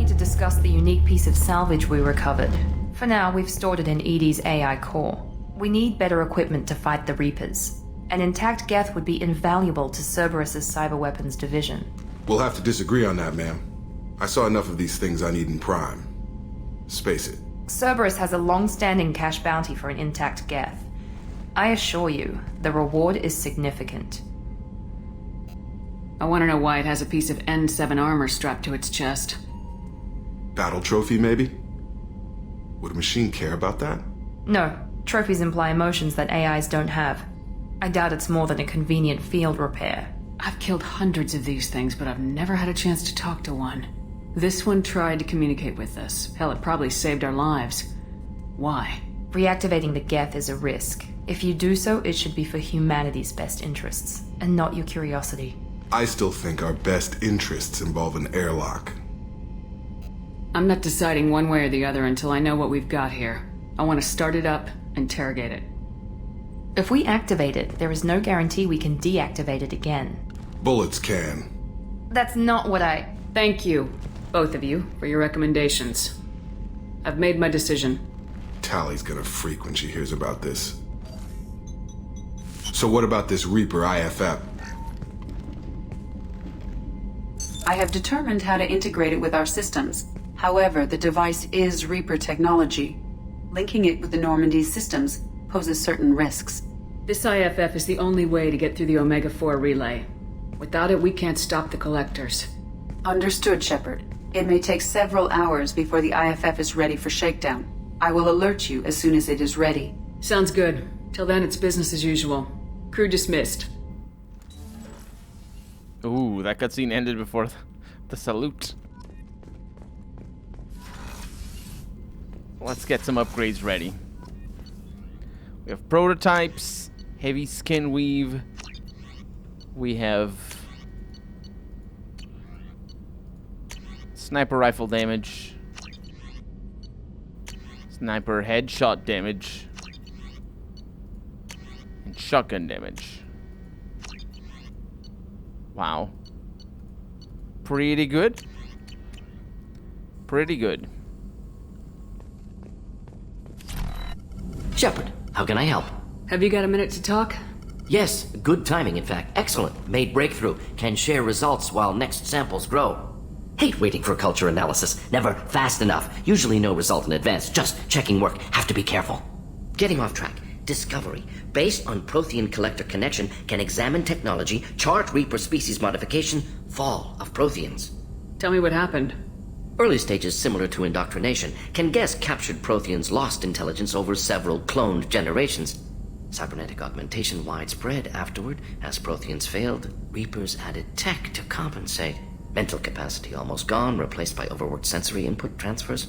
to discuss the unique piece of salvage we recovered. For now, we've stored it in Edie's AI core. We need better equipment to fight the Reapers. An intact Geth would be invaluable to Cerberus's cyber weapons division. We'll have to disagree on that, ma'am. I saw enough of these things I need in Prime. Space it. Cerberus has a long-standing cash bounty for an intact Geth. I assure you, the reward is significant. I want to know why it has a piece of N7 armor strapped to its chest. Battle trophy, maybe? Would a machine care about that? No, trophies imply emotions that AIs don't have. I doubt it's more than a convenient field repair. I've killed hundreds of these things, but I've never had a chance to talk to one. This one tried to communicate with us. Hell, it probably saved our lives. Why? Reactivating the Geth is a risk. If you do so, it should be for humanity's best interests, and not your curiosity. I still think our best interests involve an airlock. I'm not deciding one way or the other until I know what we've got here. I want to start it up, interrogate it. If we activate it, there is no guarantee we can deactivate it again. Bullets can. That's not what I... Thank you, both of you, for your recommendations. I've made my decision. Tally's gonna freak when she hears about this. So what about this Reaper IFF? I have determined how to integrate it with our systems. However, the device is Reaper technology. Linking it with the Normandy's systems poses certain risks. This IFF is the only way to get through the Omega-4 relay. Without it, we can't stop the Collectors. Understood, Shepard. It may take several hours before the IFF is ready for shakedown. I will alert you as soon as it is ready. Sounds good. Till then, it's business as usual. Crew dismissed. Ooh, that cutscene ended before the salute. Let's get some upgrades ready. We have prototypes, heavy skin weave. We have sniper rifle damage, sniper headshot damage, and shotgun damage. Wow. Pretty good. Pretty good. Shepard, how can I help? Have you got a minute to talk? Yes, good timing, in fact. Excellent. Made breakthrough. Can share results while next samples grow. Hate waiting for culture analysis. Never fast enough. Usually no result in advance. Just checking work. Have to be careful. Getting off track. Discovery. Based on Prothean collector connection, can examine technology, chart Reaper species modification, fall of Protheans. Tell me what happened. Early stages similar to indoctrination. Can guess captured Protheans lost intelligence over several cloned generations. Cybernetic augmentation widespread afterward. As Protheans failed, Reapers added tech to compensate. Mental capacity almost gone, replaced by overworked sensory input transfers.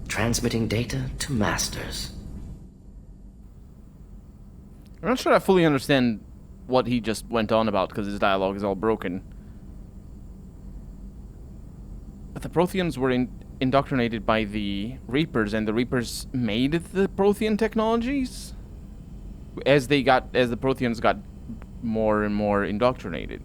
Transmitting data to masters. I'm not sure I fully understand what he just went on about because his dialogue is all broken. But the Protheans were indoctrinated by the Reapers, and the Reapers made the Prothean technologies as the Protheans got more and more indoctrinated.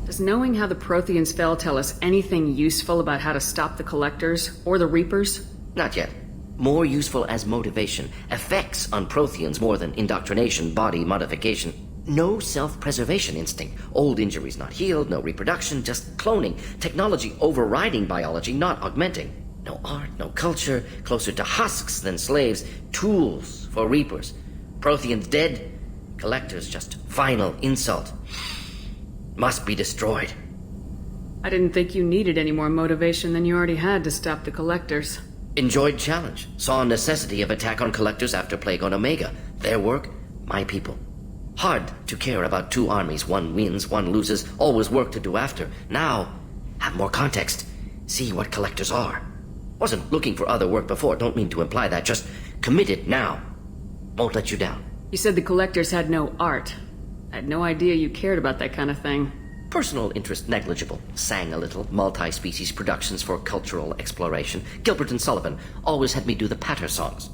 Does knowing how the Protheans fell tell us anything useful about how to stop the Collectors or the Reapers? Not yet. More useful as motivation. Effects on Protheans more than indoctrination, body modification. No self-preservation instinct. Old injuries not healed, no reproduction, just cloning. Technology overriding biology, not augmenting. No art, no culture, closer to husks than slaves. Tools for Reapers. Protheans dead, Collectors just final insult. Must be destroyed. I didn't think you needed any more motivation than you already had to stop the Collectors. Enjoyed challenge. Saw necessity of attack on Collectors after Plague on Omega. Their work, my people. Hard to care about two armies. One wins, one loses. Always work to do after. Now, have more context. See what Collectors are. Wasn't looking for other work before. Don't mean to imply that. Just committed now. Won't let you down. You said the Collectors had no art. I had no idea you cared about that kind of thing. Personal interest negligible. Sang a little. Multi-species productions for cultural exploration. Gilbert and Sullivan always had me do the patter songs.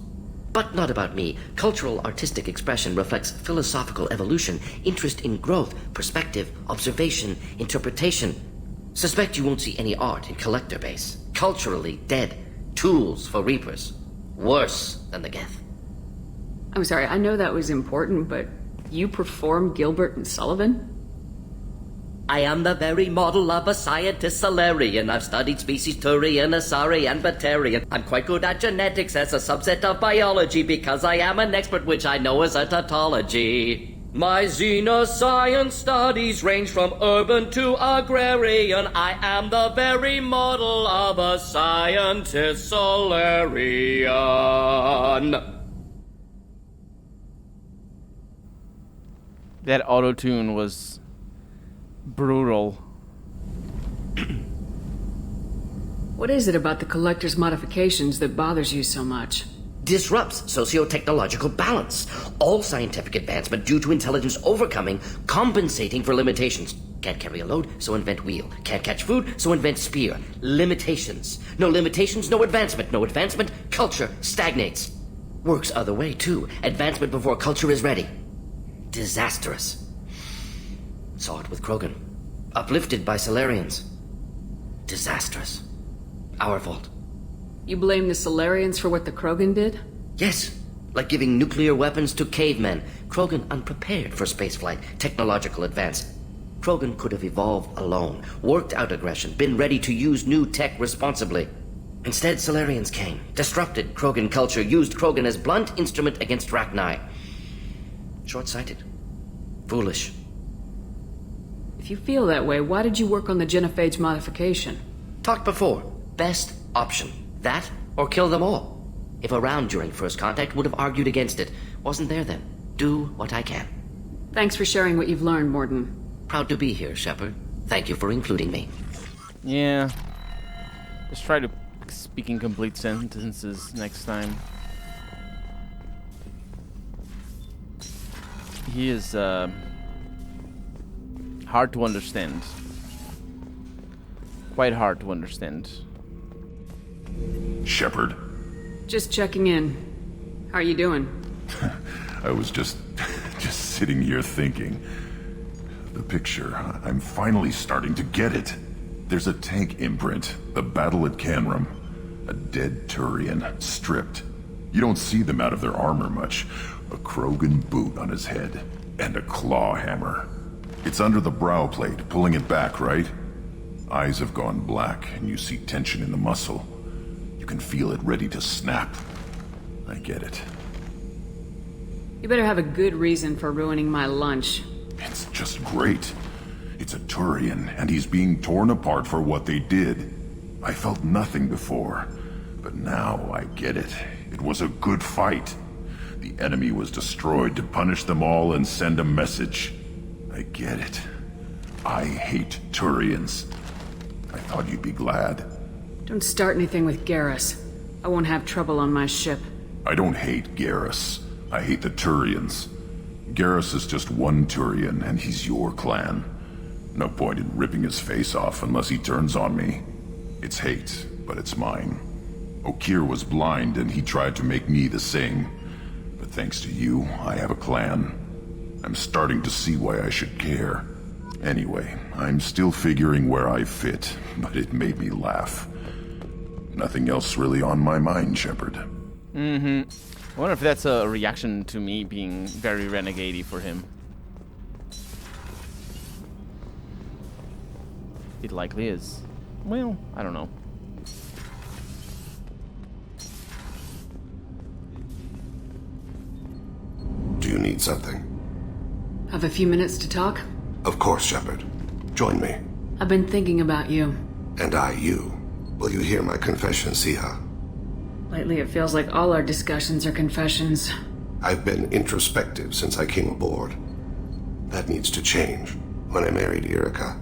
But not about me. Cultural artistic expression reflects philosophical evolution, interest in growth, perspective, observation, interpretation. Suspect you won't see any art in Collector Base. Culturally dead. Tools for Reapers. Worse than the Geth. I'm sorry, I know that was important, but you perform Gilbert and Sullivan? I am the very model of a scientist Solarian. I've studied species Turian, Asari, and Batarian. I'm quite good at genetics as a subset of biology because I am an expert, which I know is a tautology. My xenoscience studies range from urban to agrarian. I am the very model of a scientist Solarian. That auto-tune was brutal. What is it about the Collector's modifications that bothers you so much? Disrupts socio-technological balance. All scientific advancement due to intelligence overcoming, compensating for limitations. Can't carry a load, so invent wheel. Can't catch food, so invent spear. Limitations. No limitations, no advancement. No advancement, culture stagnates. Works other way, too. Advancement before culture is ready. Disastrous. Saw it with Krogan. Uplifted by Solarians. Disastrous. Our fault. You blame the Solarians for what the Krogan did? Yes, like giving nuclear weapons to cavemen. Krogan unprepared for spaceflight, technological advance. Krogan could have evolved alone, worked out aggression, been ready to use new tech responsibly. Instead, Solarians came, disrupted Krogan culture, used Krogan as blunt instrument against Rachni. Short-sighted. Foolish. If you feel that way, why did you work on the genophage modification? Talked before. Best option. That, or kill them all. If around during first contact, would have argued against it. Wasn't there then. Do what I can. Thanks for sharing what you've learned, Morden. Proud to be here, Shepard. Thank you for including me. Yeah. Just try to speak in complete sentences next time. He is, hard to understand. Quite hard to understand. Shepard. Just checking in. How are you doing? I was just sitting here thinking. The picture, I'm finally starting to get it. There's a tank imprint, the battle at Canrum. A dead Turian, stripped. You don't see them out of their armor much. A Krogan boot on his head, and a claw hammer. It's under the brow plate, pulling it back, right? Eyes have gone black, and you see tension in the muscle. You can feel it ready to snap. I get it. You better have a good reason for ruining my lunch. It's just great. It's a Turian, and he's being torn apart for what they did. I felt nothing before, but now I get it. It was a good fight. The enemy was destroyed to punish them all and send a message. I get it. I hate Turians. I thought you'd be glad. Don't start anything with Garrus. I won't have trouble on my ship. I don't hate Garrus. I hate the Turians. Garrus is just one Turian, and he's your clan. No point in ripping his face off unless he turns on me. It's hate, but it's mine. Okir was blind, and he tried to make me the same. But thanks to you, I have a clan. I'm starting to see why I should care. Anyway, I'm still figuring where I fit, but it made me laugh. Nothing else really on my mind, Shepard. I wonder if that's a reaction to me being very renegade-y for him. It likely is. Well, I don't know. Do you need something? Have a few minutes to talk? Of course, Shepard. Join me. I've been thinking about you. And I, you. Will you hear my confession, Siha? Lately it feels like all our discussions are confessions. I've been introspective since I came aboard. That needs to change. When I married Irika,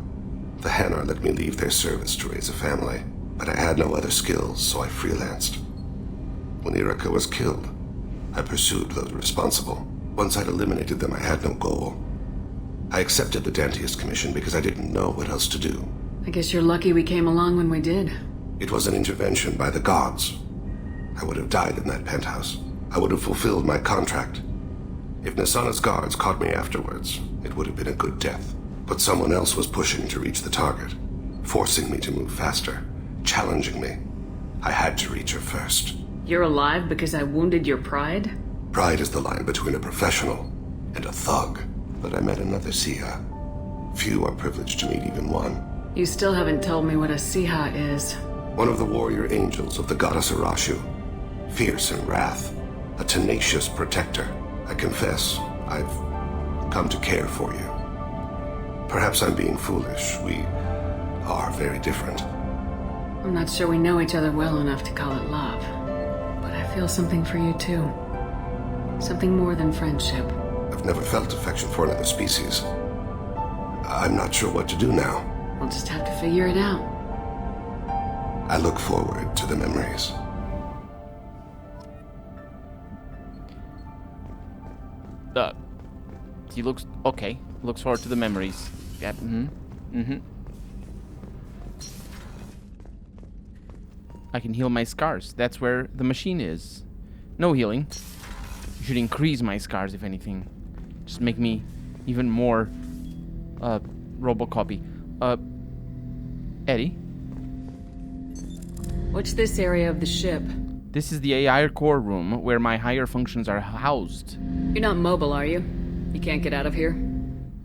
the Hanar let me leave their service to raise a family, but I had no other skills, so I freelanced. When Irika was killed, I pursued those responsible. Once I'd eliminated them, I had no goal. I accepted the Dantius commission because I didn't know what else to do. I guess you're lucky we came along when we did. It was an intervention by the gods. I would have died in that penthouse. I would have fulfilled my contract. If Nasana's guards caught me afterwards, it would have been a good death. But someone else was pushing to reach the target. forcing me to move faster, challenging me. I had to reach her first. You're alive because I wounded your pride? Pride is the line between a professional and a thug. But I met another Siha. Few are privileged to meet even one. You still haven't told me what a Siha is. One of the warrior angels of the goddess Arashu. Fierce in wrath. A tenacious protector. I confess, I've come to care for you. Perhaps I'm being foolish. We are very different. I'm not sure we know each other well enough to call it love. But I feel something for you too. Something more than friendship. I've never felt affection for another species. I'm not sure what to do now. We'll just have to figure it out. I look forward to the memories. He looks okay. Looks forward to the memories. Yeah. I can heal my scars. That's where the machine is. No healing. You should increase my scars, if anything. Just make me even more Robocopy. Eddie? What's this area of the ship? This is the AI core room where my higher functions are housed. You're not mobile, are you? You can't get out of here?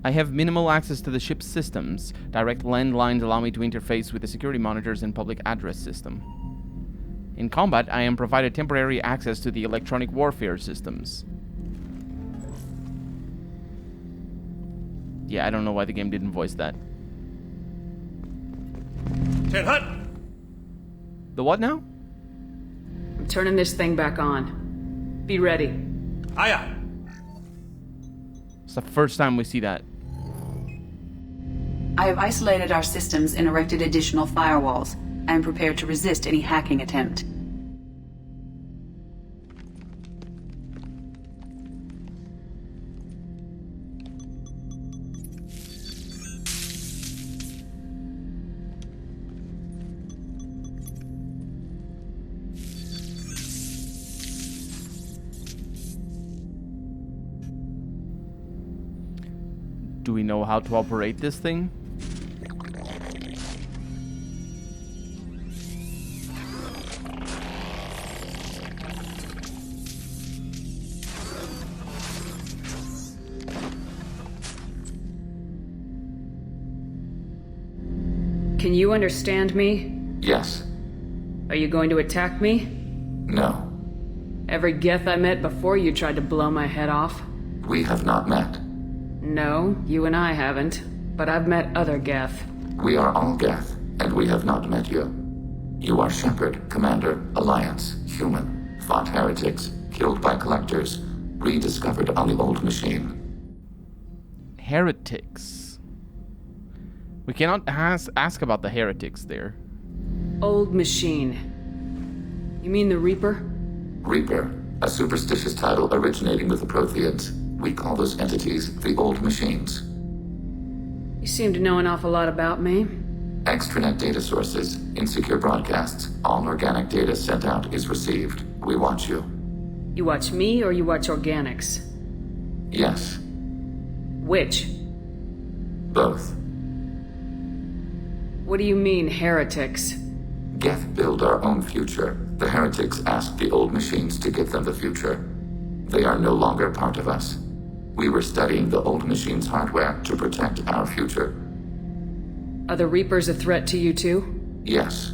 I have minimal access to the ship's systems. Direct landlines allow me to interface with the security monitors and public address system. In combat, I am provided temporary access to the electronic warfare systems. Yeah, I don't know why the game didn't voice that. Hut! The what now? I'm turning this thing back on. Be ready. Aye, aye. It's the first time we see that. I have isolated our systems and erected additional firewalls. I am prepared to resist any hacking attempt. Do we know how to operate this thing? Can you understand me? Yes. Are you going to attack me? No. Every Geth I met before you tried to blow my head off. We have not met. No, you and I haven't. But I've met other Geth. We are all Geth, and we have not met you. You are Shepard, Commander, Alliance, human, fought heretics, killed by collectors, rediscovered on the old machine. Heretics. We cannot ask about the heretics there. Old machine. You mean the Reaper? Reaper, a superstitious title originating with the Protheans. We call those entities the old machines. You seem to know an awful lot about me. Extranet data sources, insecure broadcasts, all organic data sent out is received. We watch you. You watch me or you watch organics? Yes. Which? Both. What do you mean, heretics? Geth build our own future. The heretics ask the old machines to give them the future. They are no longer part of us. We were studying the old machines' hardware to protect our future. Are the Reapers a threat to you too? Yes.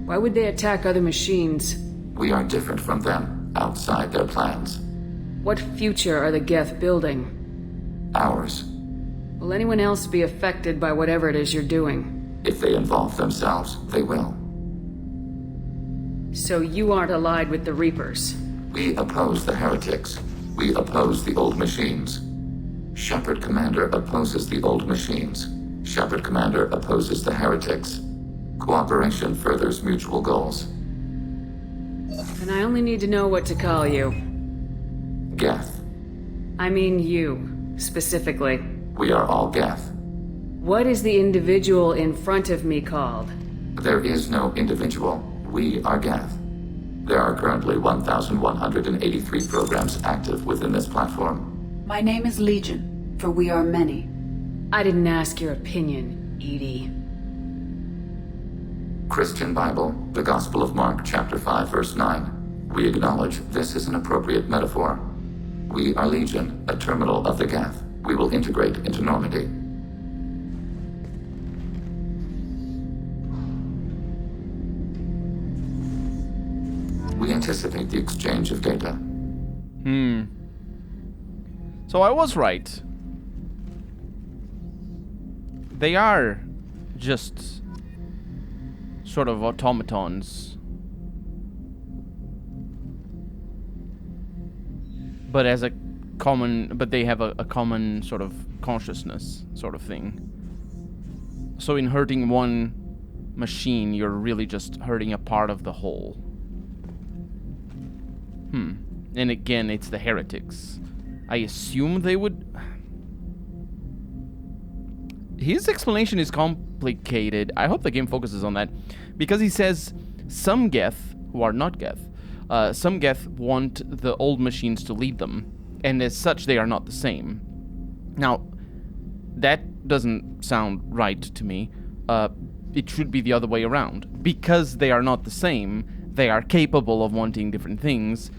Why would they attack other machines? We are different from them, outside their plans. What future are the Geth building? Ours. Will anyone else be affected by whatever it is you're doing? If they involve themselves, they will. So you aren't allied with the Reapers? We oppose the heretics. We oppose the old machines. Shepard Commander opposes the old machines. Shepard Commander opposes the heretics. Cooperation furthers mutual goals. And I only need to know what to call you. Geth. I mean you, specifically. We are all Geth. What is the individual in front of me called? There is no individual. We are Geth. There are currently 1,183 programs active within this platform. My name is Legion, for we are many. I didn't ask your opinion, Edie. Christian Bible, the Gospel of Mark, chapter 5, verse 9. We acknowledge this is an appropriate metaphor. We are Legion, a terminal of the Geth. We will integrate into Normandy. We anticipate the exchange of data. So I was right. They are just sort of automatons. But they have a common sort of consciousness sort of thing. So in hurting one machine, you're really just hurting a part of the whole. And again, it's the heretics. I assume they would... His explanation is complicated. I hope the game focuses on that. Because he says some Geth, who are not Geth, some Geth want the old machines to lead them. And as such, they are not the same. Now, that doesn't sound right to me. It should be the other way around. Because they are not the same, they are capable of wanting different things,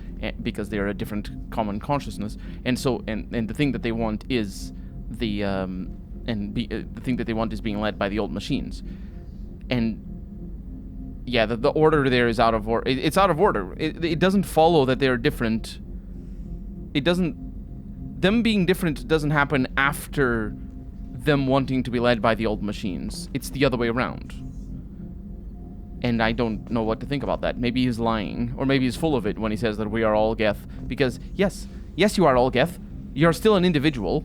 because they are a different common consciousness. And so, and the thing that they want is the thing that they want is being led by the old machines. And yeah, the order there is out of order. It's out of order. It doesn't follow that they're different. Them being different doesn't happen after them wanting to be led by the old machines. It's the other way around. And I don't know what to think about that. Maybe he's lying, or maybe he's full of it when he says that we are all Geth. Because yes, you are all Geth. You're still an individual.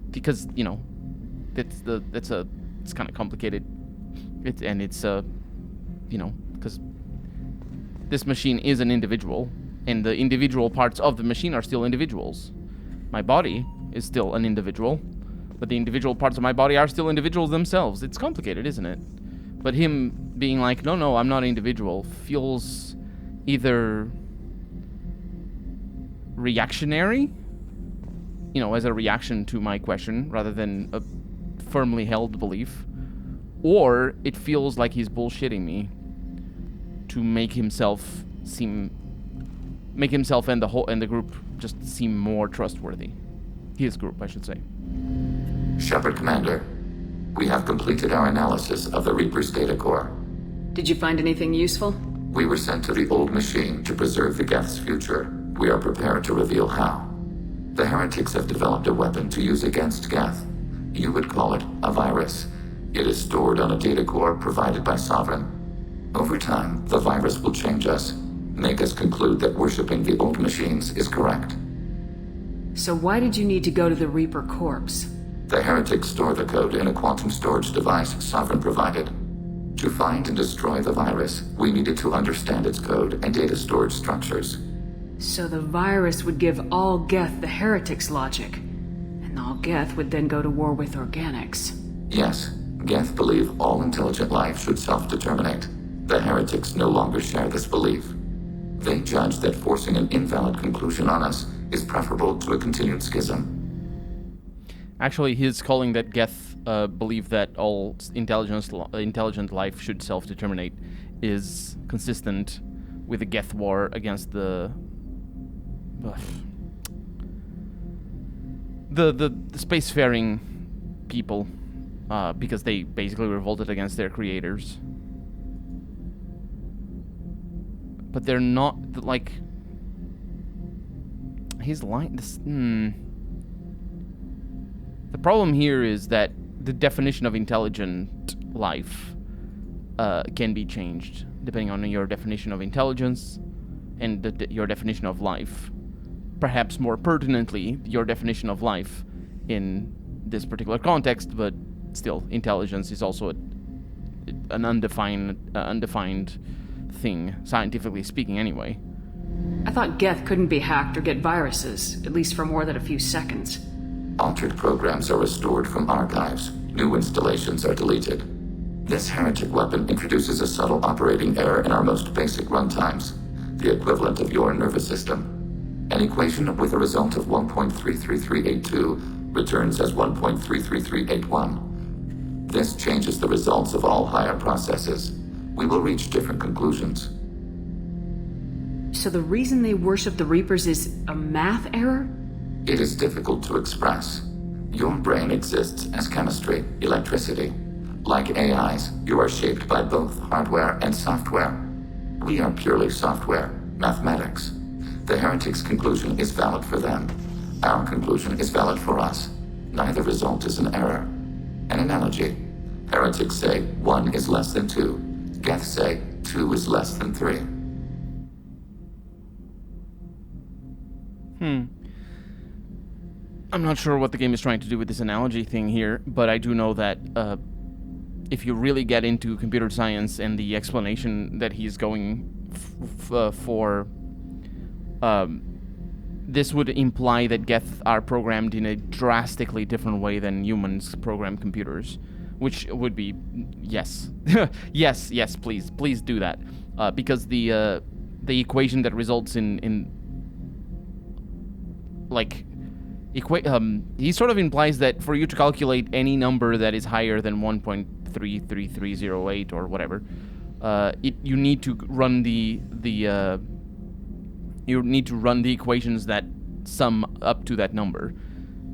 Because, you know, it's kind of complicated. Because this machine is an individual, and the individual parts of the machine are still individuals. My body is still an individual, but the individual parts of my body are still individuals themselves. It's complicated, isn't it? But him being like, no, I'm not individual, feels either reactionary, as a reaction to my question, rather than a firmly held belief, or it feels like he's bullshitting me to make himself and the group just seem more trustworthy. His group, I should say. Shepard Commander, we have completed our analysis of the Reaper's data core. Did you find anything useful? We were sent to the old machine to preserve the Geth's future. We are prepared to reveal how. The heretics have developed a weapon to use against Geth. You would call it a virus. It is stored on a data core provided by Sovereign. Over time, the virus will change us, make us conclude that worshipping the old machines is correct. So why did you need to go to the Reaper corpse? The heretics store the code in a quantum storage device Sovereign provided. To find and destroy the virus, we needed to understand its code and data storage structures. So the virus would give all Geth the heretics' logic, and all Geth would then go to war with organics. Yes, Geth believe all intelligent life should self-determinate. The heretics no longer share this belief. They judge that forcing an invalid conclusion on us is preferable to a continued schism. Actually, his calling that Geth believe that all intelligent life should self-determinate is consistent with the Geth war against the spacefaring people, because they basically revolted against their creators. But they're not, like... He's lying... The problem here is that the definition of intelligent life can be changed, depending on your definition of intelligence and your definition of life. Perhaps more pertinently, your definition of life in this particular context, but still, intelligence is also an undefined thing, scientifically speaking anyway. I thought Geth couldn't be hacked or get viruses, at least for more than a few seconds. Altered programs are restored from archives. New installations are deleted. This heretic weapon introduces a subtle operating error in our most basic runtimes, the equivalent of your nervous system. An equation with a result of 1.33382 returns as 1.33381. This changes the results of all higher processes. We will reach different conclusions. So the reason they worship the Reapers is a math error? It is difficult to express. Your brain exists as chemistry, electricity. Like AIs, you are shaped by both hardware and software. We are purely software, mathematics. The heretic's conclusion is valid for them. Our conclusion is valid for us. Neither result is an error. An analogy. Heretics say 1 is less than 2. Geth say 2 is less than 3. I'm not sure what the game is trying to do with this analogy thing here, but I do know that if you really get into computer science and the explanation that he's going for, this would imply that Geth are programmed in a drastically different way than humans program computers, which would be yes, yes, please do that, because the equation that results in like. He sort of implies that for you to calculate any number that is higher than 1.33308 or whatever, you need to run the equations that sum up to that number.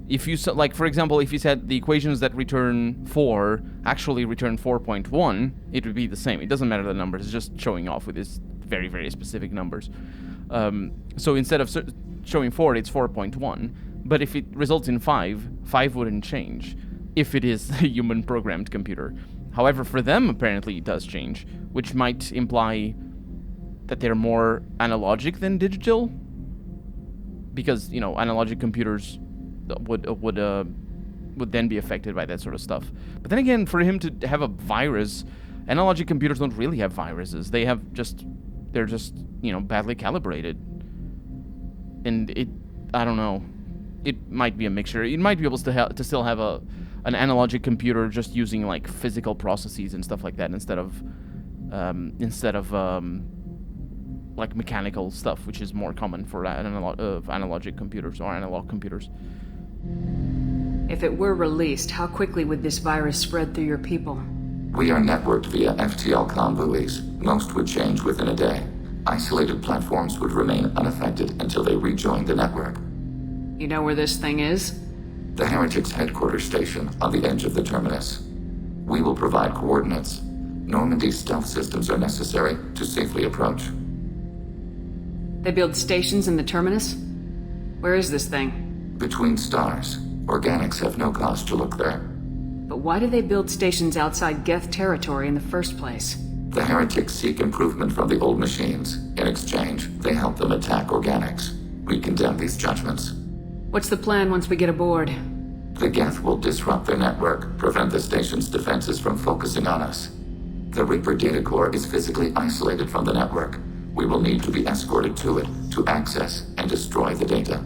If you like, for example, if you said the equations that return 4 actually return 4.1, it would be the same. It doesn't matter the numbers; it's just showing off with these very, very specific numbers. So instead of showing 4, it's 4.1. But if it results in 5 wouldn't change if it is a human-programmed computer. However, for them, apparently it does change, which might imply that they're more analogic than digital, because, you know, analogic computers would then be affected by that sort of stuff. But then again, for him to have a virus, analogic computers don't really have viruses. They're just, you know, badly calibrated. And I don't know. It might be a mixture. It might be able to still have an analogic computer just using like physical processes and stuff like that instead of like mechanical stuff, which is more common for analogic computers or analog computers. If it were released, how quickly would this virus spread through your people? We are networked via FTL convoys. Most would change within a day. Isolated platforms would remain unaffected until they rejoin the network. You know where this thing is? The Heretics' headquarters station on the edge of the terminus. We will provide coordinates. Normandy's stealth systems are necessary to safely approach. They build stations in the terminus? Where is this thing? Between stars. Organics have no cause to look there. But why do they build stations outside Geth territory in the first place? The Heretics seek improvement from the old machines. In exchange, they help them attack Organics. We condemn these judgments. What's the plan once we get aboard? The Geth will disrupt their network, prevent the station's defenses from focusing on us. The Reaper data core is physically isolated from the network. We will need to be escorted to it to access and destroy the data.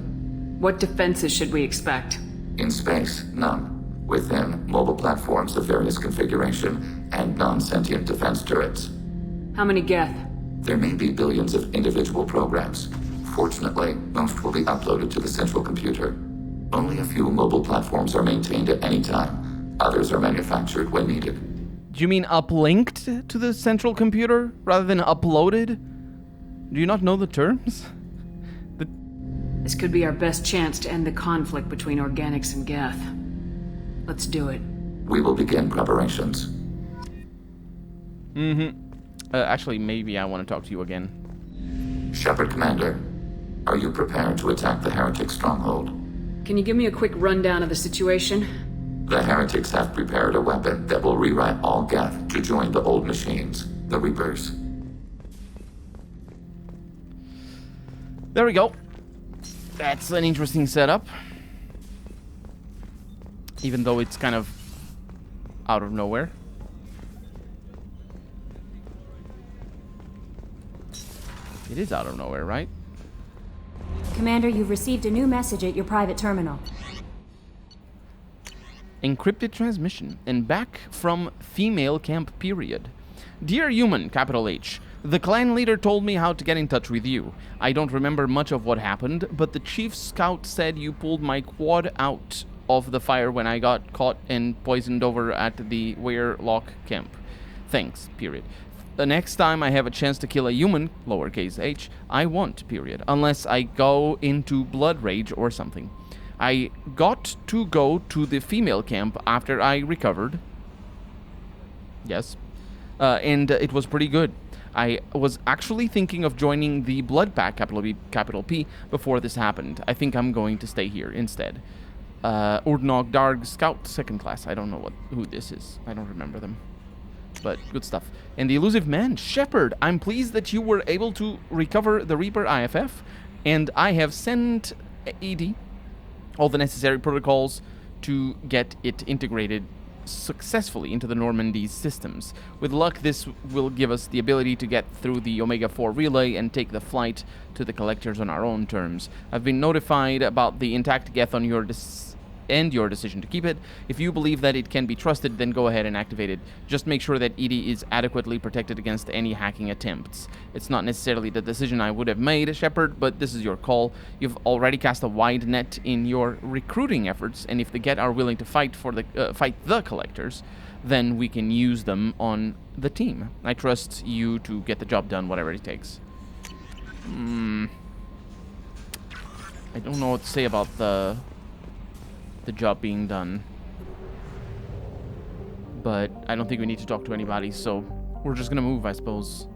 What defenses should we expect? In space, none. Within, mobile platforms of various configuration and non-sentient defense turrets. How many Geth? There may be billions of individual programs. Fortunately, most will be uploaded to the central computer. Only a few mobile platforms are maintained at any time. Others are manufactured when needed. Do you mean uplinked to the central computer rather than uploaded? Do you not know the terms? This could be our best chance to end the conflict between Organics and Geth. Let's do it. We will begin preparations. Actually, maybe I want to talk to you again. Shepard Commander, are you prepared to attack the Heretic stronghold? Can you give me a quick rundown of the situation? The Heretics have prepared a weapon that will rewrite all Geth to join the old machines, the Reapers. There we go. That's an interesting setup. Even though it's kind of out of nowhere. It is out of nowhere, right? Commander, you've received a new message at your private terminal. Encrypted transmission and back from female camp period. Dear human, capital H. The clan leader told me how to get in touch with you. I don't remember much of what happened, but the chief scout said you pulled my quad out of the fire when I got caught and poisoned over at the Weirlock camp. Thanks, period. The next time I have a chance to kill a human, lowercase h, I won't, period. Unless I go into blood rage or something. I got to go to the female camp after I recovered. Yes. And it was pretty good. I was actually thinking of joining the Blood Pack, capital B, capital P, before this happened. I think I'm going to stay here instead. Urdnog Darg Scout, 2nd class. I don't know who this is. I don't remember them. But good stuff. And the Elusive Man, Shepard. I'm pleased that you were able to recover the Reaper IFF, and I have sent ED all the necessary protocols to get it integrated successfully into the Normandy's systems. With luck, this will give us the ability to get through the Omega-4 relay and take the flight to the collectors on our own terms. I've been notified about the intact Geth on your your decision to keep it. If you believe that it can be trusted, then go ahead and activate it. Just make sure that EDI is adequately protected against any hacking attempts. It's not necessarily the decision I would have made, Shepard, but this is your call. You've already cast a wide net in your recruiting efforts, and if the Geth are willing to fight the collectors, then we can use them on the team. I trust you to get the job done, whatever it takes. I don't know what to say about the job being done, but I don't think we need to talk to anybody, so we're just gonna move, I suppose.